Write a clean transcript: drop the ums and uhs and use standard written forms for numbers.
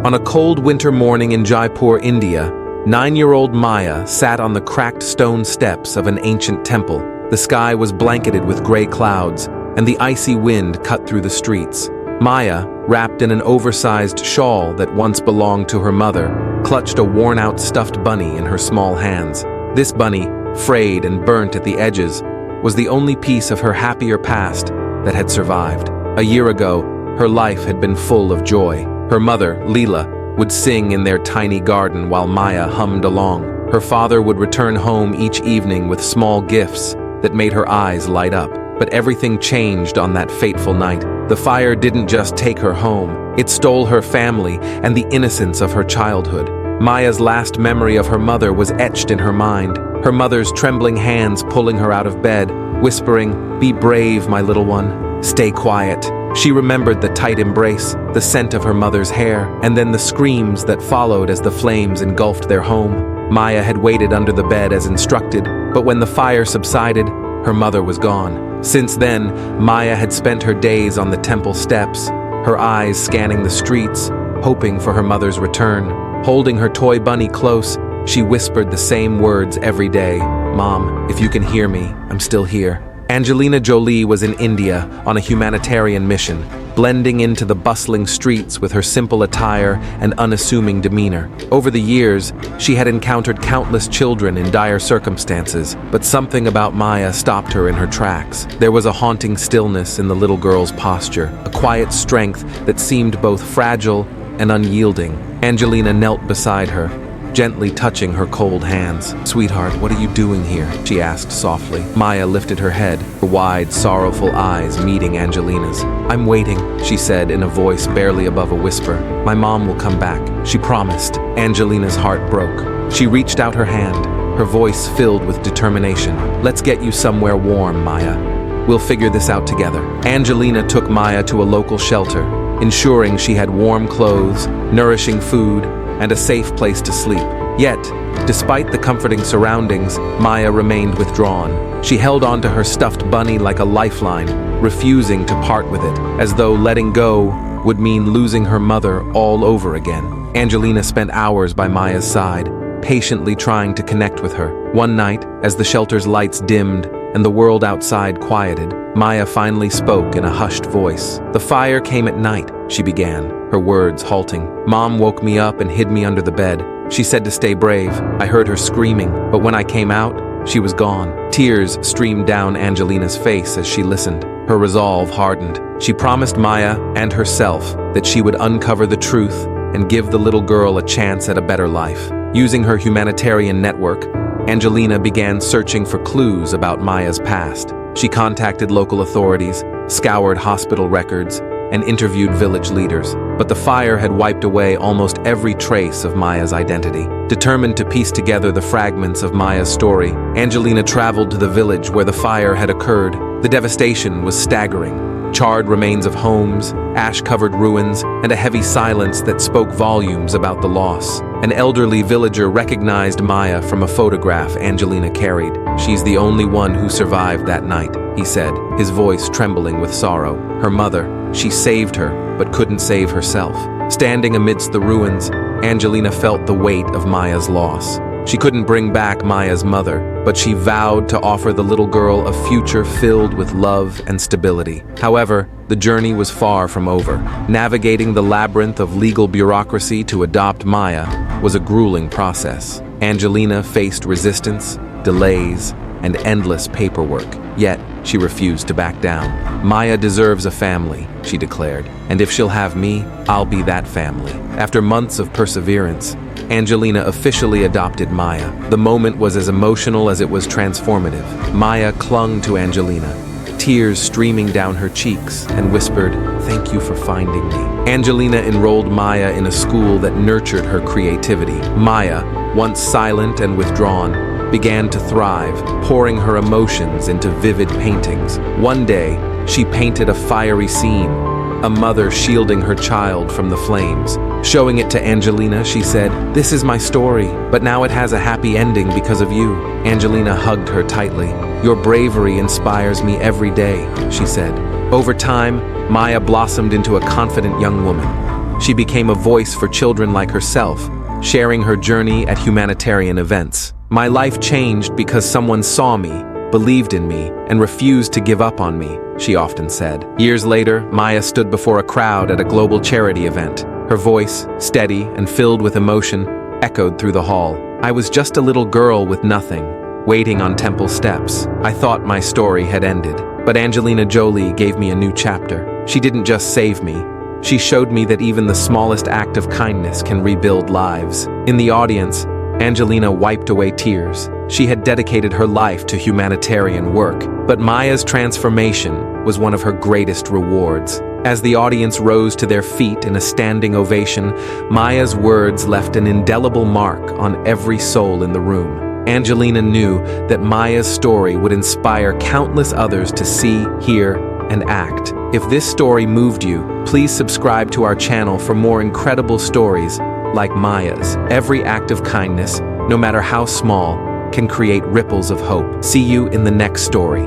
On a cold winter morning in Jaipur, India, 9-year-old Maya sat on the cracked stone steps of an ancient temple. The sky was blanketed with gray clouds, and the icy wind cut through the streets. Maya, wrapped in an oversized shawl that once belonged to her mother, clutched a worn-out stuffed bunny in her small hands. This bunny, frayed and burnt at the edges, was the only piece of her happier past that had survived. A year ago, her life had been full of joy. Her mother, Leela, would sing in their tiny garden while Maya hummed along. Her father would return home each evening with small gifts that made her eyes light up. But everything changed on that fateful night. The fire didn't just take her home, it stole her family and the innocence of her childhood. Maya's last memory of her mother was etched in her mind, her mother's trembling hands pulling her out of bed, whispering, "Be brave, my little one. Stay quiet." She remembered the tight embrace, the scent of her mother's hair, and then the screams that followed as the flames engulfed their home. Maya had waited under the bed as instructed, but when the fire subsided, her mother was gone. Since then, Maya had spent her days on the temple steps, her eyes scanning the streets, hoping for her mother's return. Holding her toy bunny close, she whispered the same words every day. "Mom, if you can hear me, I'm still here." Angelina Jolie was in India on a humanitarian mission, blending into the bustling streets with her simple attire and unassuming demeanor. Over the years, she had encountered countless children in dire circumstances, but something about Maya stopped her in her tracks. There was a haunting stillness in the little girl's posture, a quiet strength that seemed both fragile and unyielding. Angelina knelt beside her, gently touching her cold hands. "Sweetheart, what are you doing here?" she asked softly. Maya lifted her head, her wide, sorrowful eyes meeting Angelina's. "I'm waiting," she said in a voice barely above a whisper. "My mom will come back," she promised. Angelina's heart broke. She reached out her hand, her voice filled with determination. "Let's get you somewhere warm, Maya. We'll figure this out together." Angelina took Maya to a local shelter, ensuring she had warm clothes, nourishing food, and a safe place to sleep. Yet, despite the comforting surroundings, Maya remained withdrawn. She held onto her stuffed bunny like a lifeline, refusing to part with it, as though letting go would mean losing her mother all over again. Angelina spent hours by Maya's side, patiently trying to connect with her. One night, as the shelter's lights dimmed and the world outside quieted, Maya finally spoke in a hushed voice. "The fire came at night," she began, her words halting. "Mom woke me up and hid me under the bed. She said to stay brave. I heard her screaming, but when I came out, she was gone." Tears streamed down Angelina's face as she listened. Her resolve hardened. She promised Maya and herself that she would uncover the truth and give the little girl a chance at a better life. Using her humanitarian network, Angelina began searching for clues about Maya's past. She contacted local authorities, scoured hospital records, and interviewed village leaders. But the fire had wiped away almost every trace of Maya's identity. Determined to piece together the fragments of Maya's story, Angelina traveled to the village where the fire had occurred. The devastation was staggering. Charred remains of homes, ash-covered ruins, and a heavy silence that spoke volumes about the loss. An elderly villager recognized Maya from a photograph Angelina carried. "She's the only one who survived that night," he said, his voice trembling with sorrow. Her mother, she saved her, but couldn't save herself. Standing amidst the ruins, Angelina felt the weight of Maya's loss. She couldn't bring back Maya's mother, but she vowed to offer the little girl a future filled with love and stability. However, the journey was far from over. Navigating the labyrinth of legal bureaucracy to adopt Maya was a grueling process. Angelina faced resistance, delays, and endless paperwork. Yet, she refused to back down. "Maya deserves a family," she declared, "and if she'll have me, I'll be that family." After months of perseverance, Angelina officially adopted Maya. The moment was as emotional as it was transformative. Maya clung to Angelina, tears streaming down her cheeks, and whispered, "Thank you for finding me." Angelina enrolled Maya in a school that nurtured her creativity. Maya, once silent and withdrawn, began to thrive, pouring her emotions into vivid paintings. One day, she painted a fiery scene, a mother shielding her child from the flames. Showing it to Angelina, she said, "This is my story, but now it has a happy ending because of you." Angelina hugged her tightly. "Your bravery inspires me every day," she said. Over time, Maya blossomed into a confident young woman, She became a voice for children like herself, sharing her journey at humanitarian events. My life changed because someone saw me, believed in me, and refused to give up on me, she often said. Years later, Maya stood before a crowd at a global charity event. Her voice, steady and filled with emotion, echoed through the hall. I was just a little girl with nothing, waiting on temple steps. I thought my story had ended, but Angelina Jolie gave me a new chapter. She didn't just save me. She showed me that even the smallest act of kindness can rebuild lives. In the audience, Angelina wiped away tears. She had dedicated her life to humanitarian work, but Maya's transformation was one of her greatest rewards. As the audience rose to their feet in a standing ovation, Maya's words left an indelible mark on every soul in the room. Angelina knew that Maya's story would inspire countless others to see, hear, and act. If this story moved you, please subscribe to our channel for more incredible stories like Maya's. Every act of kindness, no matter how small, can create ripples of hope. See you in the next story.